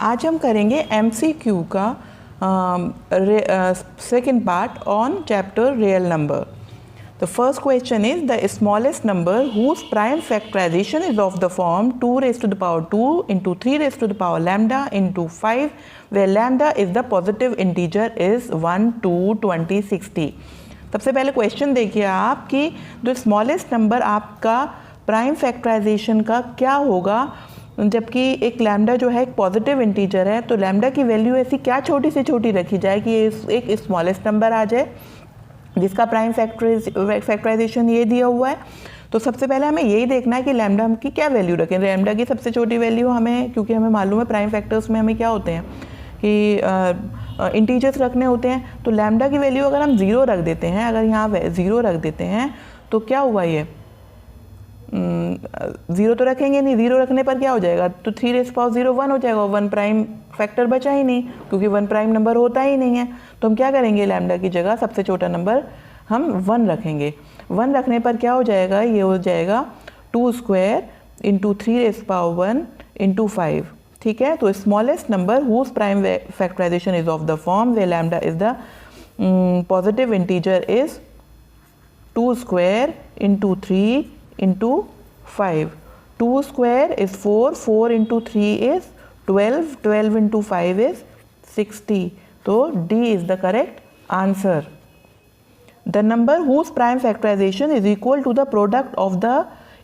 आज हम करेंगे MCQ का second part on chapter real number. The first question is the smallest number whose prime factorization is of the form 2 raised to the power 2 into 3 raised to the power lambda into 5, where lambda is the positive integer is 1, 2, 20, 60. सबसे पहले question देखिए आप कि जो smallest number आपका prime factorisation का क्या होगा, जबकि एक लैम्डा जो है एक पॉजिटिव इंटीजर है, तो लैम्डा की वैल्यू ऐसी क्या छोटी से छोटी रखी जाए कि ये एक स्मॉलेस्ट नंबर आ जाए जिसका प्राइम फैक्टराइजेशन ये दिया हुआ है. तो सबसे पहले हमें यही देखना है कि लैम्डा की क्या वैल्यू रखें. लैम्डा की सबसे छोटी वैल्यू हमें, क्योंकि हमें मालूम है प्राइम फैक्टर्स में हमें क्या होते हैं कि इंटीजर्स रखने होते हैं, तो लैम्डा की वैल्यू अगर हम 0 रख देते हैं, अगर यहाँ 0 रख देते हैं तो क्या हुआ, ये 0 तो रखेंगे नहीं. 0 रखने पर क्या हो जाएगा, तो 3 रेज़ पावर 0 1 हो जाएगा. 1 प्राइम फैक्टर बचा ही नहीं, क्योंकि 1 प्राइम नंबर होता ही नहीं है. तो हम क्या करेंगे, लैम्डा की जगह सबसे छोटा नंबर हम 1 रखेंगे. 1 रखने पर क्या हो जाएगा, ये हो जाएगा 2 square into 3 raise power 1 into 5. ठीक है. तो smallest number whose prime factorization is of the form where lambda is the positive integer is 2 square into 3 into 5. 2 square is 4, 4 into 3 is 12, 12 into 5 is 60. So D is the correct answer. The number whose prime factorization is equal to the product of the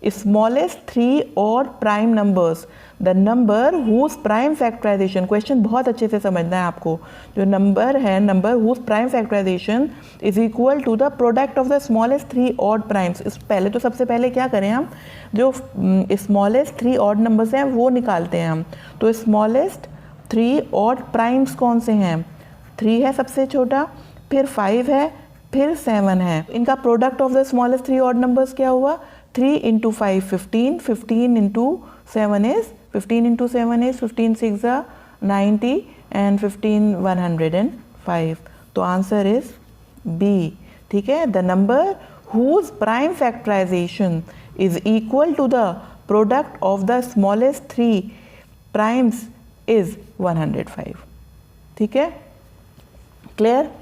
smallest 3 odd prime numbers. The number whose prime factorization, question बहुत अच्छे से समझना है आपको. जो number है, number whose prime factorization is equal to the product of the smallest 3 odd primes. इस पहले तो सबसे पहले क्या करें, हम जो smallest 3 odd numbers हैं वो निकालते हैं हम. तो smallest 3 odd primes कौन से हैं, 3 है सबसे छोटा, फिर 5 है, फिर 7 है. इनका product of the smallest 3 odd numbers क्या हुआ, 3 into 5 15, 15 into 7 is 15 into 7 is 15 6 90 and 15 105. तो आंसर इज बी. ठीक है. The number whose prime factorization is equal to the product of the smallest 3 primes is 105. ठीक है. Clear.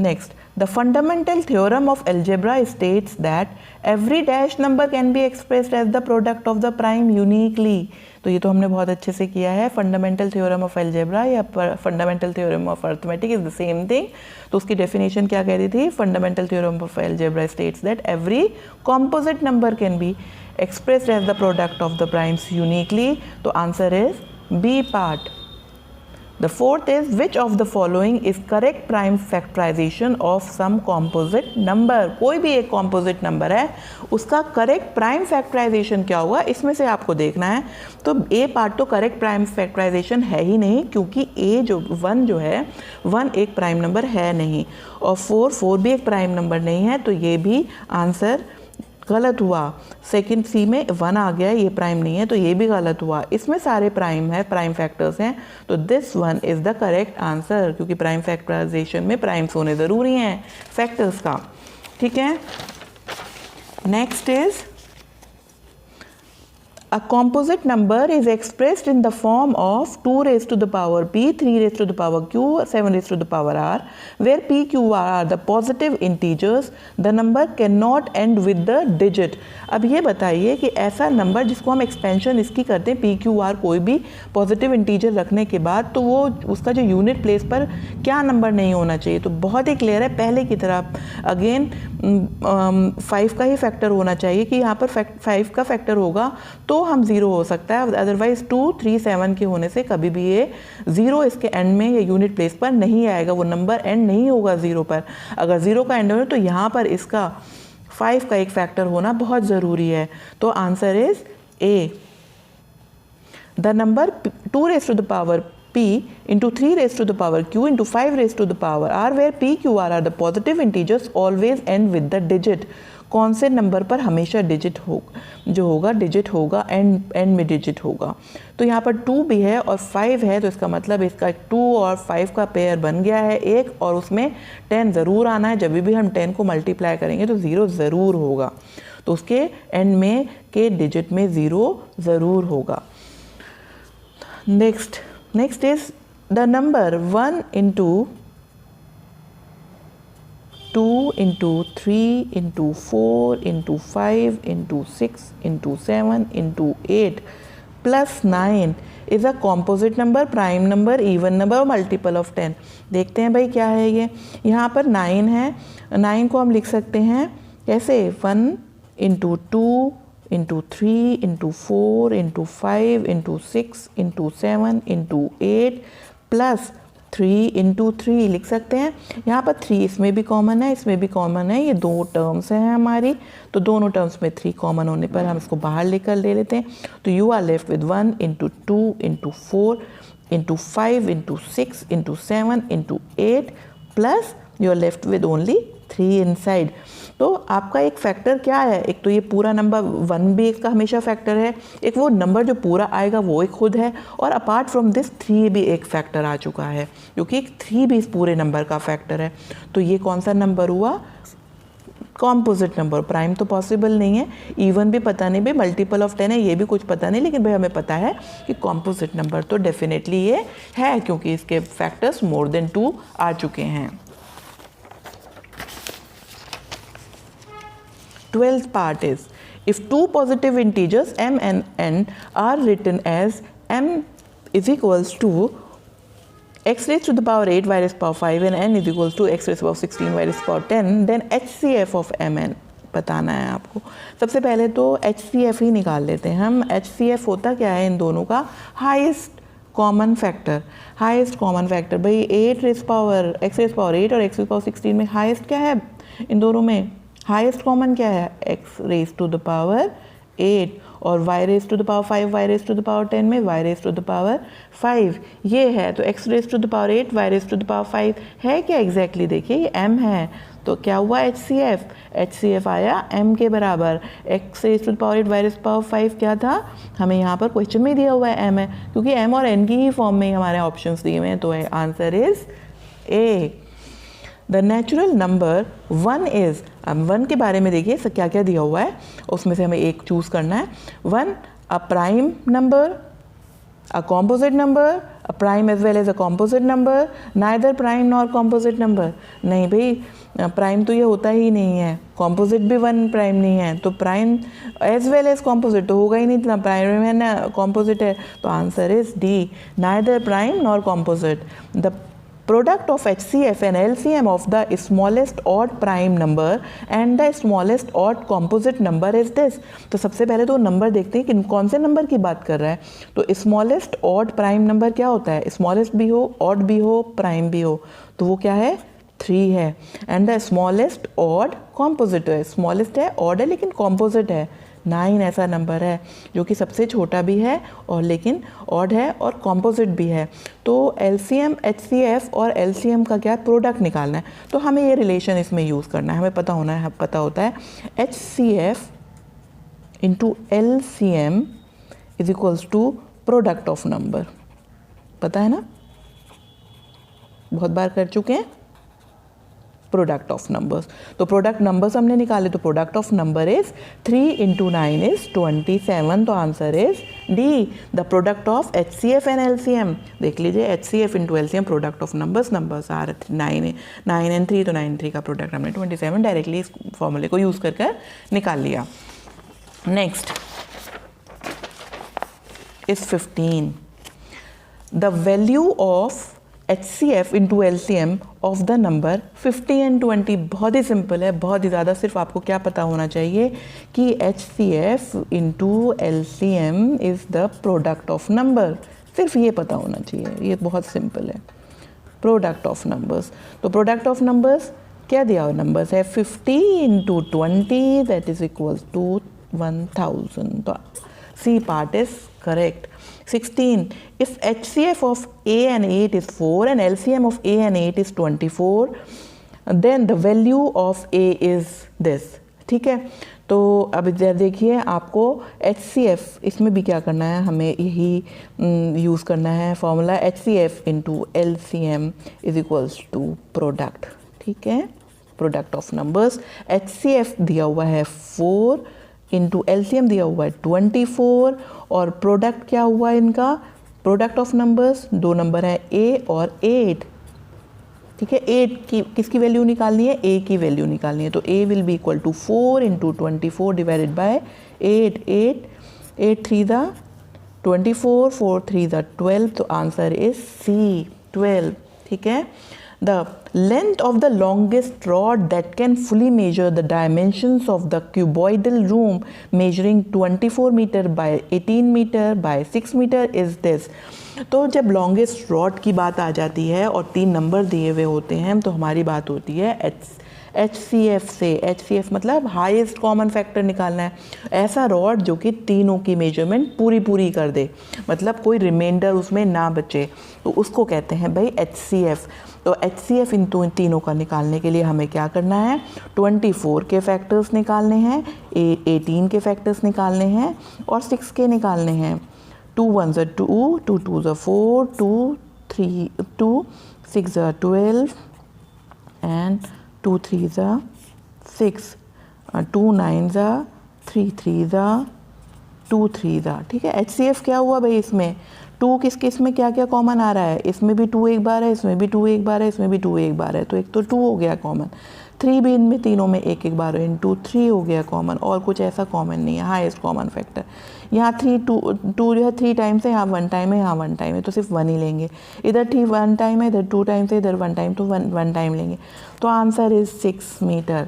Next, the fundamental theorem of algebra states that every dash number can be expressed as the product of the prime uniquely. तो ये तो हमने बहुत अच्छे से किया है. फंडामेंटल थ्योरम ऑफ अलजेब्रा या fundamental theorem of arithmetic is the same thing. तो उसकी डेफिनेशन क्या कह रही थी, fundamental theorem of algebra states that every composite number can be expressed as the product of the primes uniquely. तो answer is B part. The fourth is which of the following is correct prime factorization of some composite number. कोई भी एक composite number है, उसका correct prime factorization क्या होगा, इसमें से आपको देखना है. तो A पार्ट तो correct prime factorization है ही नहीं, क्योंकि A जो 1 जो है 1 एक प्राइम नंबर है नहीं, और 4 भी एक प्राइम नंबर नहीं है. तो ये भी आंसर गलत हुआ. सेकंड सी में 1 आ गया, ये प्राइम नहीं है, तो ये भी गलत हुआ. इसमें सारे प्राइम है, प्राइम फैक्टर्स हैं, तो this one is the correct answer, क्योंकि प्राइम फैक्टराइजेशन में प्राइम्स होने ज़रूरी हैं फैक्टर्स का. ठीक है. Next is a composite number is expressed in the form of 2 raised to the power p, 3 raised to the power q, 7 raised to the power r, where p, q, r are the positive integers. The number cannot end with the digit. अब ये बताइए कि ऐसा number जिसको हम expansion इसकी करते हैं p, q, r कोई भी पॉजिटिव इंटीजर रखने के बाद, तो वो उसका जो यूनिट प्लेस पर क्या नंबर नहीं होना चाहिए. तो बहुत ही क्लियर है, पहले की तरह अगेन 5 का ही फैक्टर होना चाहिए, कि यहाँ पर 5 का फैक्टर होगा तो हम 0 हो सकता है. अदरवाइज 2 3 7 के होने से कभी भी ये 0 इसके एंड में या यूनिट प्लेस पर नहीं आएगा, वो नंबर एंड नहीं होगा 0 पर. अगर 0 का एंड हो तो यहाँ पर इसका 5 का एक फैक्टर होना बहुत ज़रूरी है. तो answer is a. The number 2 raised to the power p into 3 raised to the power q into 5 raised to the power r, where p, q, r are the positive integers always end with the digit. कौन से number पर हमेशा digit जो होगा digit होगा, and में digit होगा. तो यहाँ पर 2 भी है और 5 है, तो इसका मतलब इसका 2 और 5 का पेयर बन गया है एक, और उसमें 10 ज़रूर आना है. जब भी हम 10 को मल्टीप्लाई करेंगे तो 0 ज़रूर होगा, तो उसके एंड में के डिजिट में 0 ज़रूर होगा. Next is the number 1 into 2 into 3 into 4 into 5 into 6 into 7 into 8 plus 9 is a composite number, prime number, even number और मल्टीपल ऑफ 10। देखते हैं भाई क्या है ये। यहाँ पर 9 है, 9 को हम लिख सकते हैं कैसे, 1 into 2 into 3 into 4 into 5 into 6 into 7 into 8 plus 3 into 3 लिख सकते हैं। यहाँ पर 3 इसमें भी कॉमन है, इसमें भी कॉमन है, ये दो टर्म्स हैं हमारी, तो दोनों टर्म्स में 3 कॉमन होने पर हम इसको बाहर लेकर ले लेते हैं। तो you are left with 1 into 2 into 4 into 5 into 6 into 7 into 8 प्लस you are left with only 3 inside. तो आपका एक फैक्टर क्या है, एक तो ये पूरा नंबर 1 भी इसका हमेशा फैक्टर है, एक वो नंबर जो पूरा आएगा वो एक खुद है, और अपार्ट फ्रॉम दिस 3 भी एक फैक्टर आ चुका है, क्योंकि 3 भी इस पूरे नंबर का फैक्टर है। तो ये कौन सा नंबर हुआ, कॉम्पोजिट नंबर। प्राइम तो पॉसिबल नहीं है, इवन भी पता नहीं भाई, मल्टीपल ऑफ 10 है ये भी कुछ पता नहीं, लेकिन भाई हमें पता है कि कॉम्पोजिट नंबर तो डेफिनेटली ये है, क्योंकि इसके फैक्टर्स मोर देन 2 आ चुके हैं। 12th part is, if two positive integers m and n are written as m is equals to x raised to the power 8 y raised to the power 5 and n is equals to x raised to the power 16 y raised to the power 10, then HCF of mn बताना है आपको। सबसे पहले तो HCF ही निकाल लेते हैं हम। HCF होता क्या है इन दोनों का, highest common factor. Highest common factor भाई 8 rays power x rays power 8 और x रेज़ पावर 16 में हाईएस्ट क्या है इन दोनों में, हाईएस्ट कॉमन क्या है, x raise to the power 8 और y raise to the power 5 y raise to the power 10 में y raise to the power 5 ये है। तो x raise to the power 8 y raise to the power 5 है क्या exactly, देखिए ये m है, तो क्या हुआ HCF आया m के बराबर। x raise to the power 8 y raise to the power 5 क्या था, हमें यहाँ पर क्वेश्चन में दिया हुआ है m है, क्योंकि m और n की ही फॉर्म में हमारे ऑप्शंस दिए हुए हैं, तो answer is a. The natural number 1 is, अब 1 के बारे में देखिए क्या क्या दिया हुआ है, उसमें से हमें एक चूज़ करना है। 1 a prime number, a composite number, a prime as well as a composite number, neither prime nor composite number. नहीं भाई प्राइम तो ये होता ही नहीं है, कॉम्पोजिट भी 1 प्राइम नहीं है, तो prime as well as composite तो होगा ही नहीं, इतना प्राइम है ना कॉम्पोजिट है, तो answer is D, neither prime nor composite. The product of HCF and LCM of the smallest odd prime number and the smallest odd composite number is this। तो सबसे पहले तो नंबर देखते हैं कि कौन से नंबर की बात कर रहा है। तो स्मॉलेस्ट ऑड प्राइम नंबर क्या होता है, स्मॉलेस्ट भी हो, ऑड भी हो, प्राइम भी हो, तो वो क्या है 3 है। And the smallest odd composite है, स्मॉलेस्ट है, ऑड है लेकिन कॉम्पोजिट है, 9 ऐसा नंबर है जो कि सबसे छोटा भी है और लेकिन ऑड है और कॉम्पोजिट भी है। तो LCM HCF और LCM का क्या प्रोडक्ट निकालना है, तो हमें ये रिलेशन इसमें यूज़ करना है, हमें पता होता है HCF into LCM is equals to product of number, पता है ना, बहुत बार कर चुके हैं प्रोडक्ट ऑफ नंबर्स। तो प्रोडक्ट नंबर्स हमने निकाले, तो product of number is 3 into 9 is 27, तो answer is D. The product of HCF and LCM, देख लीजिए HCF into LCM product of numbers are 9 and 3, तो 9 3 का प्रोडक्ट हमने 27 डायरेक्टली इस फॉर्मूले को यूज़ कर निकाल लिया। Next is 15, the value of HCF into LCM of the number 50 and 20। बहुत ही सिंपल है, बहुत ही ज़्यादा, सिर्फ आपको क्या पता होना चाहिए कि HCF into LCM is the product of number, सिर्फ ये पता होना चाहिए, ये बहुत सिंपल है। प्रोडक्ट ऑफ नंबर्स, तो प्रोडक्ट ऑफ नंबर्स क्या दिया हुआ नंबर्स है 50 into 20 that is equals to 1000, तो C part is correct. 16, if HCF of A and 8 is 4 and LCM of A and 8 is 24, then the value of A is this। ठीक है, तो अब इधर देखिए आपको HCF इसमें भी क्या करना है, हमें यही यूज़ करना है formula HCF into LCM is equals to product. ठीक है, प्रोडक्ट ऑफ नंबर्स, HCF दिया हुआ है 4 इंटू LCM दिया हुआ है 24 और प्रोडक्ट क्या हुआ इनका प्रोडक्ट ऑफ नंबर्स, दो नंबर है a और 8, ठीक है। 8 की किसकी वैल्यू निकालनी है, a की वैल्यू निकालनी है, तो a will be equal to 4 into 24 divided by 8, 8 3 ज़ा 24, 4 3 ज़ा 12, तो आंसर इज C 12, ठीक है। The length of the longest rod that can fully measure the dimensions of the cuboidal room measuring 24 meter by 18 meter by 6 meter is this। तो जब longest rod की बात आ जाती है और 3 नंबर दिए हुए होते हैं तो हमारी बात होती है HCF से। HCF मतलब हाईएस्ट कॉमन फैक्टर निकालना है, ऐसा रॉड जो कि तीनों की मेजरमेंट पूरी कर दे, मतलब कोई रिमाइंडर उसमें ना बचे, तो उसको कहते हैं भाई HCF। तो HCF इन तीनों का निकालने के लिए हमें क्या करना है, 24 के फैक्टर्स निकालने हैं, 18 के फैक्टर्स निकालने हैं और 6 के निकालने हैं। 2 1 ज़ा 2, 2 2 ज़ा 4, 2 3 2 6 ज़ा 12 एंड 2 3 ज़ा 6, 2 9 ज़ा 3 3 ज़ा 2 3 ज़ा, ठीक है। HCF क्या हुआ भाई, इसमें 2 किस में क्या क्या कॉमन आ रहा है, इसमें भी 2 एक बार है, इसमें भी 2 एक बार है, इसमें भी 2 एक बार है, तो एक तो 2 हो गया कॉमन। 3 भी इनमें तीनों में एक एक बार है, इनटू 3 हो गया कॉमन, और कुछ ऐसा कॉमन नहीं है, हाईएस्ट कॉमन फैक्टर। यहाँ 2 जो है 3 टाइम्स है, यहाँ 1 टाइम है, यहाँ 1 टाइम है, तो सिर्फ 1 ही लेंगे। इधर 1 टाइम है, इधर 2 टाइम्स है, इधर 1 टाइम, तो 1 टाइम लेंगे, तो आंसर इज 6 मीटर,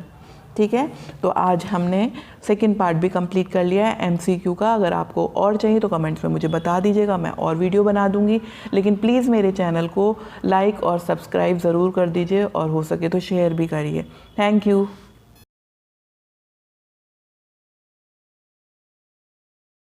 ठीक है। तो आज हमने सेकंड पार्ट भी कंप्लीट कर लिया है MCQ का। अगर आपको और चाहिए तो कमेंट्स में मुझे बता दीजिएगा, मैं और वीडियो बना दूंगी। लेकिन प्लीज़ मेरे चैनल को लाइक और सब्सक्राइब ज़रूर कर दीजिए और हो सके तो शेयर भी करिए। Thank you.